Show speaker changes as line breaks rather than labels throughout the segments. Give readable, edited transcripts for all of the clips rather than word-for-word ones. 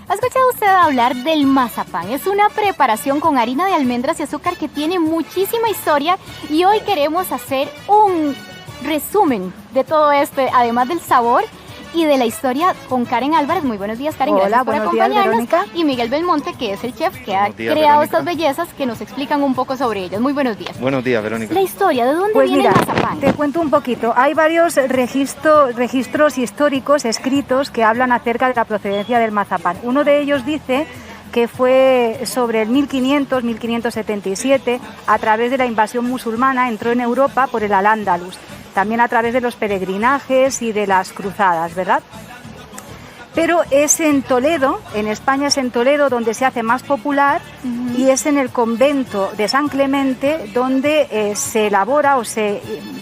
¿Ha escuchado usted hablar del mazapán? Es una preparación con harina de almendras y azúcar que tiene muchísima historia y hoy queremos hacer un resumen de todo esto, además del sabor y de la historia con Karen Álvarez. Muy buenos días, Karen.
Hola,
gracias por acompañarnos.
Días, Verónica.
Y Miguel Belmonte, que es el chef que ha creado
Verónica.
estas bellezas que nos explican un poco sobre ellas. Muy buenos días.
Buenos días, Verónica.
La historia, ¿de dónde
Pues
viene
mira,
el mazapán?
te cuento un poquito. Hay varios registros históricos escritos que hablan acerca de la procedencia del mazapán. Uno de ellos dice que fue sobre el 1500-1577, a través de la invasión musulmana, entró en Europa por el Al-Ándalus, también a través de los peregrinajes y de las cruzadas, ¿verdad? Pero es en Toledo, en España es en Toledo donde se hace más popular, y es en el convento de San Clemente donde se elabora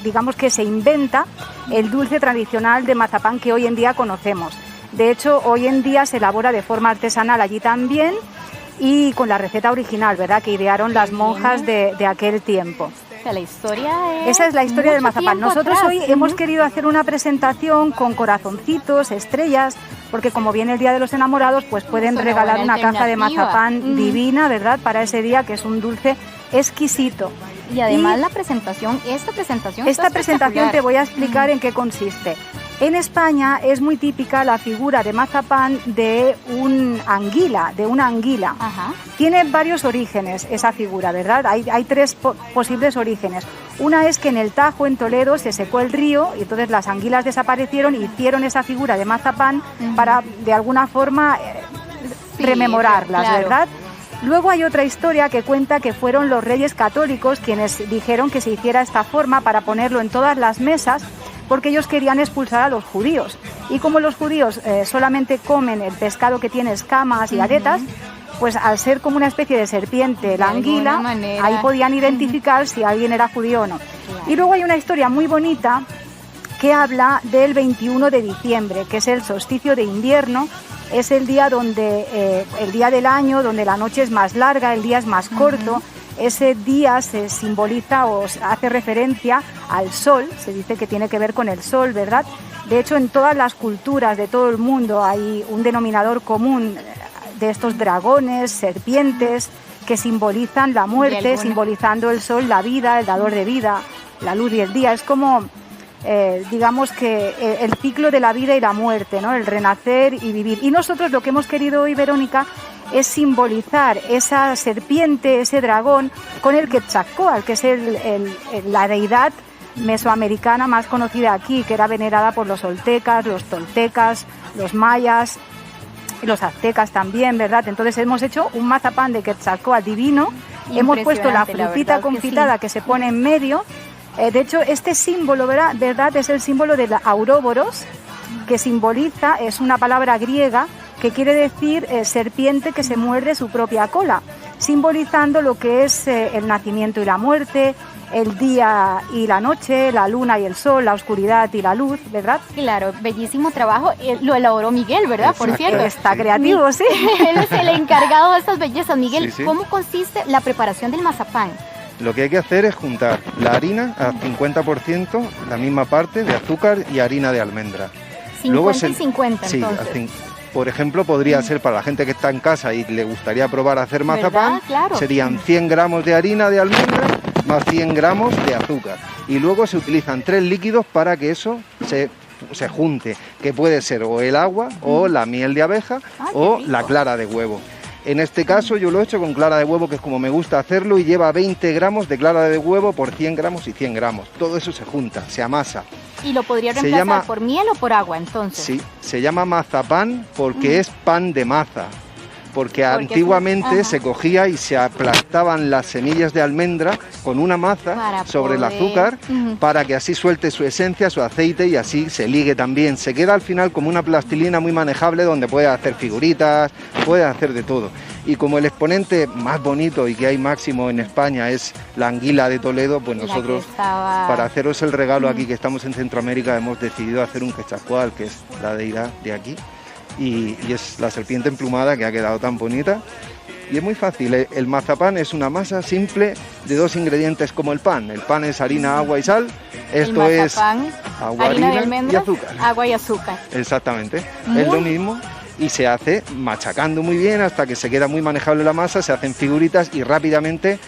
digamos que se inventa el dulce tradicional de mazapán que hoy en día conocemos. De hecho, hoy en día se elabora de forma artesanal allí también y con la receta original, ¿verdad?, que idearon las monjas de aquel tiempo.
O sea, la historia
Esa es la historia del mazapán. Nosotros
atrás.
hoy hemos querido hacer una presentación con corazoncitos, estrellas, porque como viene el Día de los Enamorados, pues pueden regalar una caja de mazapán divina, ¿verdad?, para ese día, que es un dulce exquisito.
Y además
Y
esta presentación
te voy a explicar en qué consiste. En España es muy típica la figura de mazapán de una anguila.
Ajá.
Tiene varios orígenes esa figura, ¿verdad? Hay tres posibles orígenes. Una es que en el Tajo, en Toledo, se secó el río y entonces las anguilas desaparecieron y hicieron esa figura de mazapán para, de alguna forma, rememorarlas,
claro.
¿verdad? Luego hay otra historia que cuenta que fueron los reyes católicos quienes dijeron que se hiciera esta forma para ponerlo en todas las mesas, porque ellos querían expulsar a los judíos. Y como los judíos solamente comen el pescado que tiene escamas y aletas, pues al ser como una especie de serpiente, la anguila, ahí podían identificar si alguien era judío o no.
Claro.
Y luego hay una historia muy bonita que habla del 21 de diciembre, que es el solsticio de invierno. Es el día el día del año donde la noche es más larga, el día es más corto. Ese día se simboliza o hace referencia al sol, se dice que tiene que ver con el sol, ¿verdad? De hecho, en todas las culturas de todo el mundo hay un denominador común de estos dragones, serpientes, que simbolizan la muerte, simbolizando el sol, la vida, el dador de vida, la luz y el día. Es como, digamos que el ciclo de la vida y la muerte, ¿no?, el renacer y vivir. Y nosotros lo que hemos querido hoy, Verónica, es simbolizar esa serpiente, ese dragón, con el Quetzalcóatl, que es la deidad mesoamericana más conocida aquí, que era venerada por los oltecas, los toltecas, los mayas, los aztecas también, ¿verdad? Entonces hemos hecho un mazapán de Quetzalcóatl divino, hemos puesto la frutita confitada que se pone en medio. De hecho, este símbolo, ¿verdad?, es el símbolo del Ouroboros, que simboliza, es una palabra griega que quiere decir serpiente que se muerde su propia cola, simbolizando lo que es el nacimiento y la muerte, el día y la noche, la luna y el sol, la oscuridad y la luz, ¿verdad?
Claro, bellísimo trabajo. Lo elaboró Miguel, ¿verdad?
Exacto.
Por cierto.
Está creativo, sí.
Él es el encargado de estas bellezas. Miguel,
Sí.
¿cómo consiste la preparación del mazapán?
Lo que hay que hacer es juntar la harina a 50%, la misma parte de azúcar y harina de almendra.
50 y 50,
sí,
entonces.
por ejemplo, podría ser para la gente que está en casa y le gustaría probar a hacer mazapán,
Claro.
serían 100 gramos de harina de almendra más 100 gramos de azúcar. Y luego se utilizan 3 líquidos para que eso se junte, que puede ser o el agua o la miel de abeja o la clara de huevo. En este caso yo lo he hecho con clara de huevo, que es como me gusta hacerlo, y lleva 20 gramos de clara de huevo por 100 gramos y 100 gramos. Todo eso se junta, se amasa.
¿Y lo podría reemplazar por miel o por agua, entonces?
Sí, se llama mazapán porque es pan de maza. Porque antiguamente se cogía y se aplastaban las semillas de almendra con una maza sobre el azúcar para que así suelte su esencia, su aceite, y así se ligue también. Se queda al final como una plastilina muy manejable donde puedes hacer figuritas, puedes hacer de todo. Y como el exponente más bonito y que hay máximo en España es la anguila de Toledo, pues nosotros, para haceros el regalo aquí que estamos en Centroamérica, hemos decidido hacer un Quetzalcóatl, que es la deidad de aquí. Y es la serpiente emplumada que ha quedado tan bonita. Y es muy fácil, el mazapán es una masa simple de 2 ingredientes como el pan. El pan es harina, agua y sal. Esto es agua, harina y azúcar.
Agua y azúcar.
Exactamente, es lo mismo. y se hace machacando muy bien hasta que se queda muy manejable la masa, se hacen figuritas y rápidamente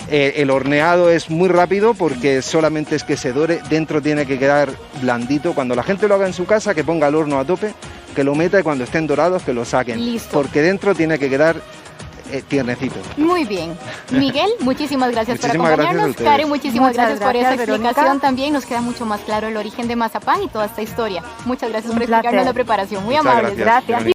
el horneado es muy rápido porque solamente es que se dore, dentro tiene que quedar blandito. Cuando la gente lo haga en su casa, que ponga el horno a tope, que lo meta y cuando estén dorados que lo saquen.
Listo.
Porque dentro tiene que quedar tiernecito.
Muy bien. Miguel, muchísimas gracias por acompañarnos. Karen, muchísimas gracias por esa explicación, Verónica. También nos queda mucho más claro el origen de mazapán y toda esta historia. Muchas gracias por explicarnos la preparación. Muy amables.
Gracias.